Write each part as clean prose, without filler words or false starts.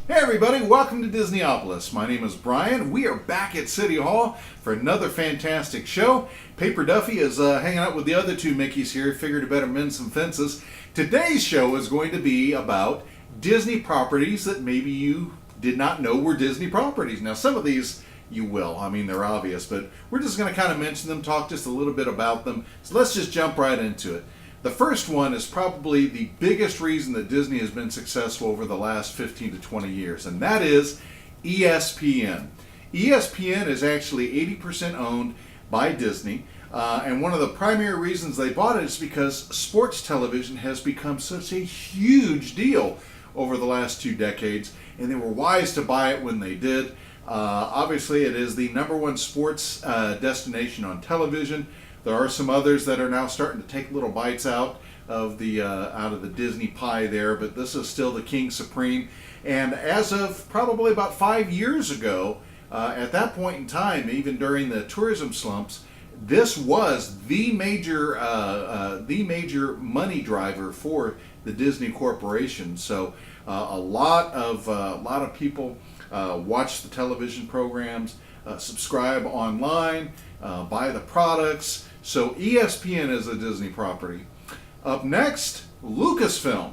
Hey everybody, welcome to Disneyopolis. My name is Bryan. We are back at City Hall for another fantastic show. Paper Duffy is hanging out with the other two Mickeys here, figured to better mend some fences. Today's show is going to be about Disney properties that maybe you did not know were Disney properties. Now some of these you will, I mean they're obvious, but we're just going to kind of mention them, talk just a little bit about them. So let's just jump right into it. The first one is probably the biggest reason that Disney has been successful over the last 15 to 20 years, and that is ESPN. ESPN is actually 80% owned by Disney, and one of the primary reasons they bought it is because sports television has become such a huge deal over the last 2 decades, and they were wise to buy it when they did. Obviously, it is the #1 sports destination on television. There are some others that are now starting to take little bites out of the Disney pie there, but this is still the king supreme. And as of probably about 5 years ago, at that point in time, even during the tourism slumps, this was the major money driver for the Disney Corporation. So a lot of people watch the television programs, subscribe online, buy the products. So ESPN is a Disney property. Up next, Lucasfilm.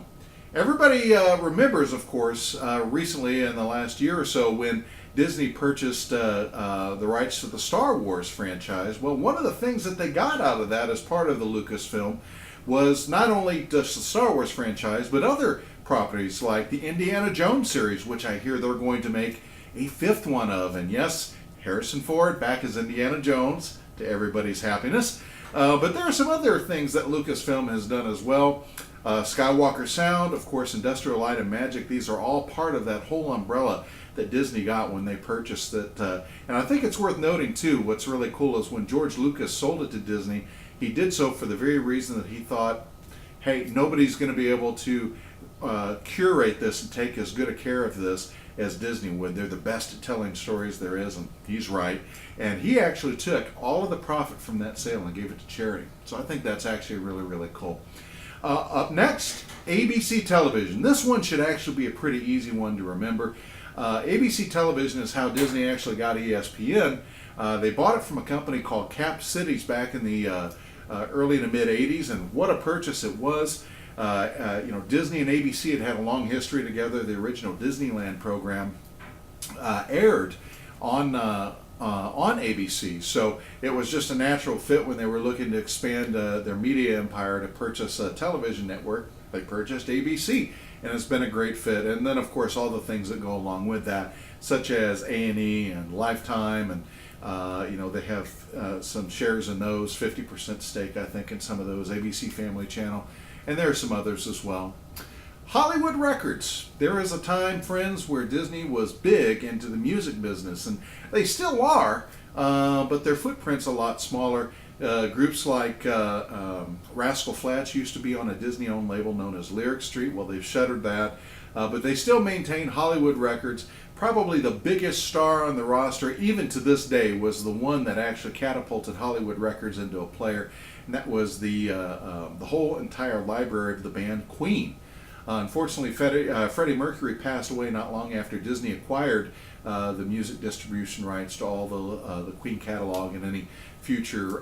Everybody remembers, of course, recently in the last year or so when Disney purchased the rights to the Star Wars franchise. Well, one of the things that they got out of that as part of the Lucasfilm was not only just the Star Wars franchise, but other properties like the Indiana Jones series, which I hear they're going to make a 5th one of. And yes, Harrison Ford back as Indiana Jones, to everybody's happiness. But there are some other things that Lucasfilm has done as well. Skywalker Sound, of course, Industrial Light and Magic, these are all part of that whole umbrella that Disney got when they purchased it. And I think it's worth noting, too, what's really cool is when George Lucas sold it to Disney, he did so for the very reason that he thought, hey, nobody's going to be able to curate this and take as good a care of this as Disney would. They're the best at telling stories there is, and he's right. And he actually took all of the profit from that sale and gave it to charity. So I think that's actually really, really cool. Up next, ABC Television. This one should actually be a pretty easy one to remember. ABC Television is how Disney actually got ESPN. They bought it from a company called Cap Cities back in the early to mid 80s, and what a purchase it was. Disney and ABC had a long history together. The original Disneyland program aired on ABC, so it was just a natural fit when they were looking to expand their media empire to purchase a television network. They purchased ABC, and it's been a great fit. And then, of course, all the things that go along with that, such as A&E and Lifetime, and they have some shares in those, 50% stake, I think, in some of those, ABC Family Channel. And there are some others as well. Hollywood Records. There is a time, friends, where Disney was big into the music business, and they still are, but their footprint's a lot smaller. Groups like Rascal Flatts used to be on a Disney-owned label known as Lyric Street. Well, they've shuttered that, but they still maintain Hollywood Records. Probably the biggest star on the roster, even to this day, was the one that actually catapulted Hollywood Records into a player, and that was the whole entire library of the band Queen. Unfortunately, Freddie Mercury passed away not long after Disney acquired the music distribution rights to all the Queen catalog and any future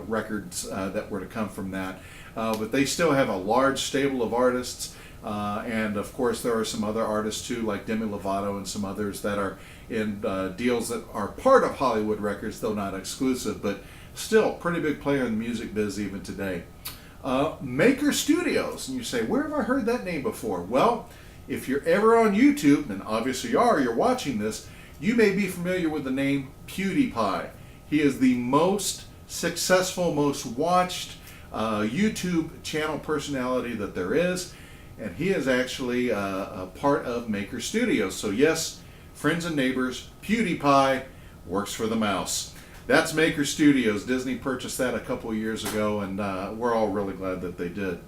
records that were to come from that. But they still have a large stable of artists. And of course there are some other artists too, like Demi Lovato and some others that are in deals that are part of Hollywood Records, though not exclusive, but still pretty big player in the music biz even today. Maker Studios, and you say, where have I heard that name before? Well, if you're ever on YouTube, and obviously you are, you're watching this, you may be familiar with the name PewDiePie. He is the most successful, most watched YouTube channel personality that there is. And he is actually a part of Maker Studios. So yes, friends and neighbors, PewDiePie works for the mouse. That's Maker Studios. Disney purchased that a couple of years ago, and we're all really glad that they did.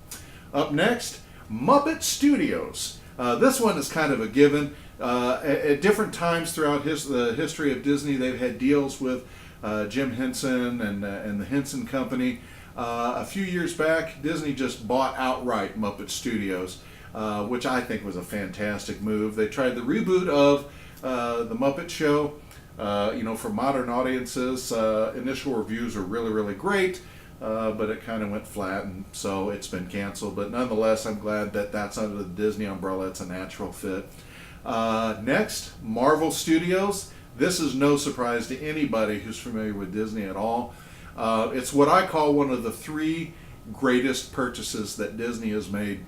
Up next, Muppet Studios. This one is kind of a given. At different times throughout the history of Disney, they've had deals with Jim Henson and the Henson Company. A few years back, Disney just bought outright Muppet Studios. which I think was a fantastic move. They tried the reboot of the Muppet Show. For modern audiences, initial reviews were really, really great, but it kind of went flat, and so it's been canceled. But nonetheless, I'm glad that that's under the Disney umbrella. It's a natural fit. Next, Marvel Studios. This is no surprise to anybody who's familiar with Disney at all. It's what I call one of the three greatest purchases that Disney has made.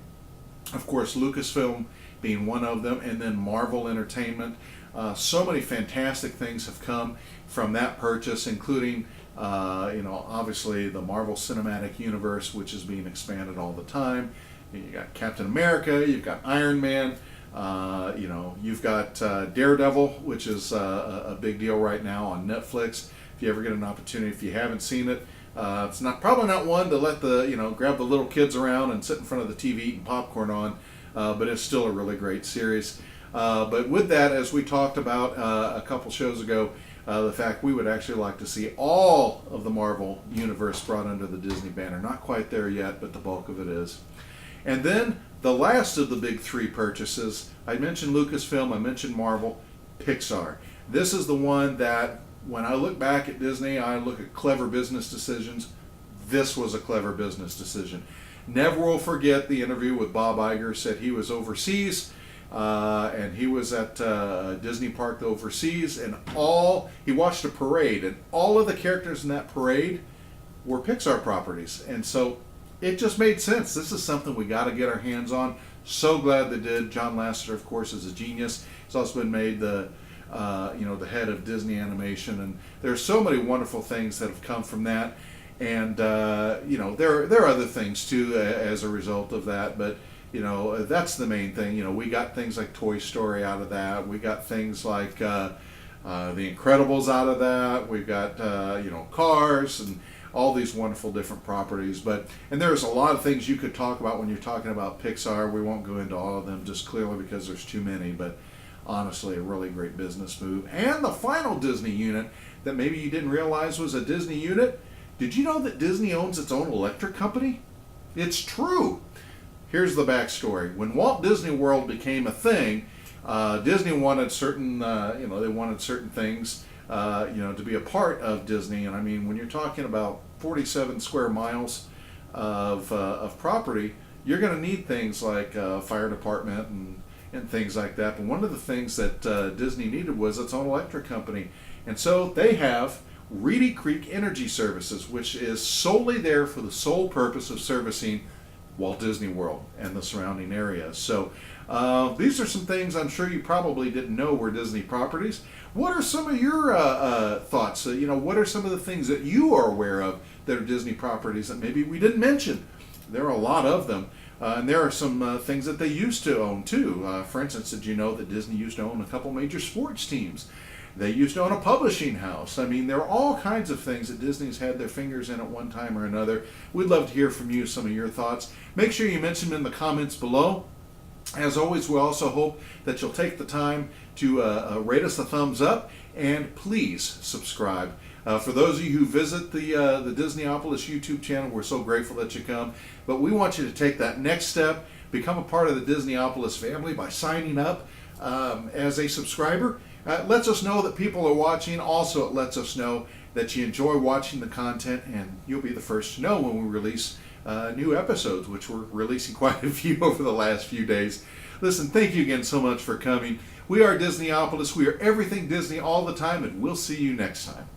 Of course, Lucasfilm being one of them, and then Marvel Entertainment. So many fantastic things have come from that purchase, including, obviously the Marvel Cinematic Universe, which is being expanded all the time. You got Captain America, you've got Iron Man, you've got Daredevil, which is a big deal right now on Netflix. If you ever get an opportunity, if you haven't seen it, it's probably not one to let grab the little kids around and sit in front of the TV eating popcorn on, but it's still a really great series. But with that, as we talked about a couple shows ago, the fact we would actually like to see all of the Marvel universe brought under the Disney banner. Not quite there yet, but the bulk of it is. And then the last of the big three purchases, I mentioned Lucasfilm, I mentioned Marvel, Pixar. This is the one that, when I look back at Disney, I look at clever business decisions. This was a clever business decision. Never will forget the interview with Bob Iger. Said he was overseas, and he was at Disney Park overseas, and he watched a parade, and all of the characters in that parade were Pixar properties. And so it just made sense. This is something we got to get our hands on. So glad they did. John Lasseter, of course, is a genius. He's also been made the head of Disney Animation, and there's so many wonderful things that have come from that. And there are other things too as a result of that, but that's the main thing. We got things like Toy Story out of that. We got things like The Incredibles out of that. We've got Cars and all these wonderful different properties. And there's a lot of things you could talk about when you're talking about Pixar. We won't go into all of them just clearly because there's too many, but honestly, a really great business move. And the final Disney unit that maybe you didn't realize was a Disney unit. Did you know that Disney owns its own electric company? It's true. Here's the backstory. When Walt Disney World became a thing, Disney wanted certain, they wanted certain things, to be a part of Disney. And I mean, when you're talking about 47 square miles of property, you're going to need things like fire department and things like that. But one of the things that Disney needed was its own electric company. And so they have Reedy Creek Energy Services, which is solely there for the sole purpose of servicing Walt Disney World and the surrounding areas. So these are some things I'm sure you probably didn't know were Disney properties. What are some of your thoughts? What are some of the things that you are aware of that are Disney properties that maybe we didn't mention? There are a lot of them. And there are some things that they used to own too. For instance, did you know that Disney used to own a couple major sports teams? They used to own a publishing house. I mean, there are all kinds of things that Disney's had their fingers in at one time or another. We'd love to hear from you, some of your thoughts. Make sure you mention them in the comments below. As always, we also hope that you'll take the time to rate us a thumbs up, and please subscribe. For those of you who visit the Disneyopolis YouTube channel, we're so grateful that you come. But we want you to take that next step, become a part of the Disneyopolis family by signing up as a subscriber. It lets us know that people are watching. Also, it lets us know that you enjoy watching the content, and you'll be the first to know when we release new episodes, which we're releasing quite a few over the last few days. Listen, thank you again so much for coming. We are Disneyopolis. We are everything Disney all the time, and we'll see you next time.